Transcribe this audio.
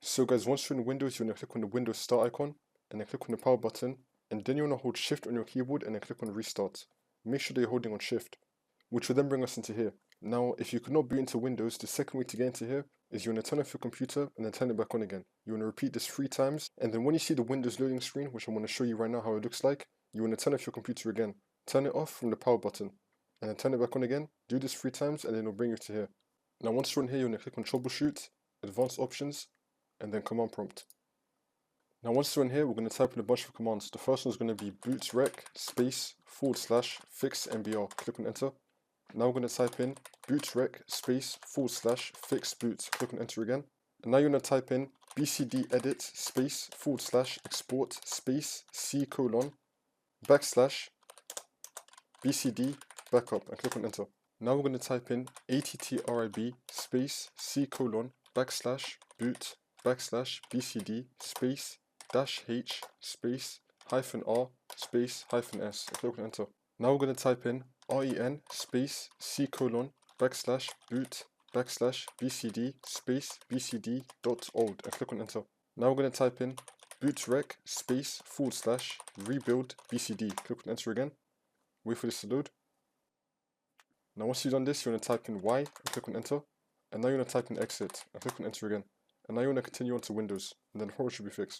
So guys, once you're in Windows, you want to click on the Windows Start icon, and then click on the power button, and then you want to hold Shift on your keyboard and then click on Restart. Make sure that you're holding on Shift, which will then bring us into here. Now, if you could not boot into Windows, the second way to get into here is you want to turn off your computer and then turn it back on again. You want to repeat this 3 times, and then when you see the Windows loading screen, which I'm going to show you right now how it looks like, you want to turn off your computer again. Turn it off from the power button, and then turn it back on again. Do this 3 times, and then it'll bring you to here. Now, once you're in here, you want to click on Troubleshoot, Advanced Options, and then Command Prompt. Now once you're in here, we're going to type in a bunch of commands. The first one is going to be bootrec space / fix mbr. Click on enter. Now we're going to type in bootrec space / fixboot. Click on enter again. And now you're going to type in bcd edit space / export space c : / bcd backup, and click on enter. Now we're going to type in attrib space c : / boot /bcd space -h space -r space -s, and click on enter. Now we're going to type in ren space c : boot /bcd space bcd.old, and click on enter. Now we're going to type in bootrec space / rebuild bcd. Click on enter again. Wait for this to load. Now once you've done this, you want to type in y and click on enter. And now you want to type in exit and click on enter again. And now you want to continue on to Windows, and then horror should be fixed.